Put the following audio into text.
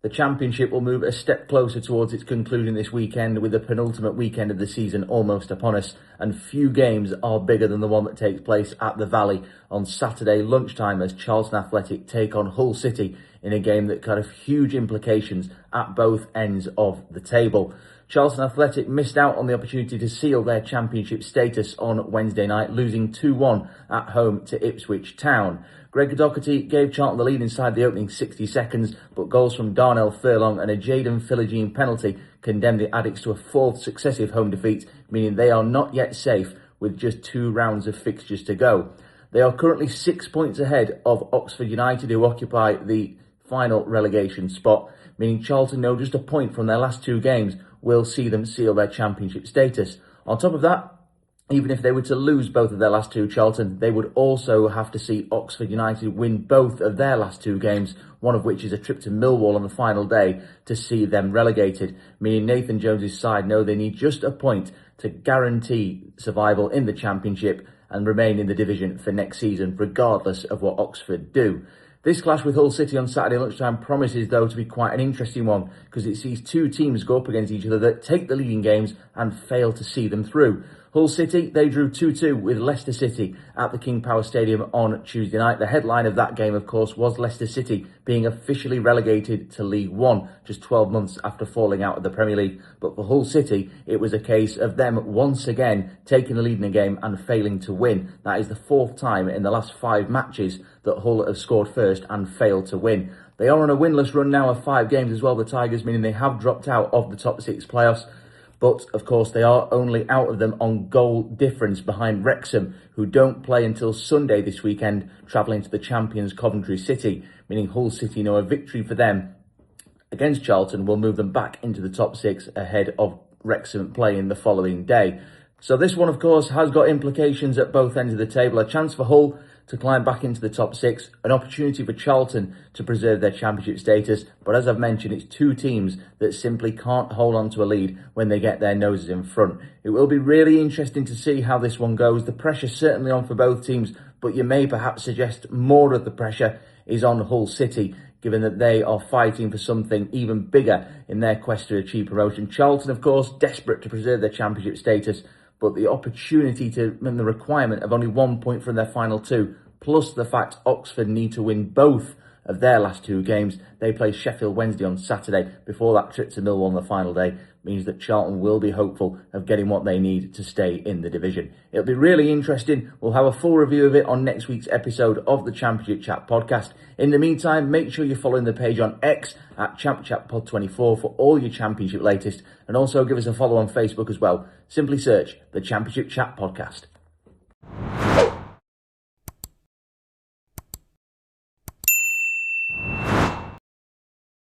The Championship will move a step closer towards its conclusion this weekend, with the penultimate weekend of the season almost upon us, and few games are bigger than the one that takes place at the Valley on Saturday lunchtime as Charlton Athletic take on Hull City in a game that could have huge implications at both ends of the table. Charlton Athletic missed out on the opportunity to seal their Championship status on Wednesday night, losing 2-1 at home to Ipswich Town. Greg Doherty gave Charlton the lead inside the opening 60 seconds, but goals from Darnell Furlong and a Jayden Philogene penalty condemned the Addicts to a fourth successive home defeat, meaning they are not yet safe with just 2 rounds of fixtures to go. They are currently 6 points ahead of Oxford United, who occupy the final relegation spot, meaning Charlton know just a point from their last 2 games will see them seal their Championship status. On top of that, even if they were to lose both of their last 2, Charlton, they would also have to see Oxford United win both of their last 2 games, one of which is a trip to Millwall on the final day, to see them relegated, meaning Nathan Jones's side know they need just a point to guarantee survival in the Championship and remain in the division for next season, regardless of what Oxford do. This clash with Hull City on Saturday lunchtime promises, though, to be quite an interesting one, because it sees 2 teams go up against each other that take the leading games and fail to see them through. Hull City, they drew 2-2 with Leicester City at the King Power Stadium on Tuesday night. The headline of that game, of course, was Leicester City being officially relegated to League One just 12 months after falling out of the Premier League. But for Hull City, it was a case of them once again taking the lead in the game and failing to win. That is the 4th time in the last 5 matches that Hull have scored first and failed to win. They are on a winless run now of 5 games as well, the Tigers, meaning they have dropped out of the top 6 playoffs. But, of course, they are only out of them on goal difference behind Wrexham, who don't play until Sunday this weekend, travelling to the champions Coventry City, meaning Hull City know a victory for them against Charlton will move them back into the top 6 ahead of Wrexham playing the following day. So this one, of course, has got implications at both ends of the table. A chance for Hull to climb back into the top 6, an opportunity for Charlton to preserve their Championship status. But as I've mentioned, it's 2 teams that simply can't hold on to a lead when they get their noses in front. It will be really interesting to see how this one goes. The pressure's certainly on for both teams, but you may perhaps suggest more of the pressure is on Hull City, given that they are fighting for something even bigger in their quest to achieve promotion. Charlton, of course, desperate to preserve their Championship status, but the opportunity to and the requirement of only 1 point from their final 2, plus the fact Oxford need to win both of their last 2 games. They play Sheffield Wednesday on Saturday before that trip to Millwall on the final day, means that Charlton will be hopeful of getting what they need to stay in the division. It'll be really interesting. We'll have a full review of it on next week's episode of the Championship Chat podcast. In the meantime, make sure you're following the page on X at ChampChatPod24 for all your Championship latest, and also give us a follow on Facebook as well. Simply search the Championship Chat podcast.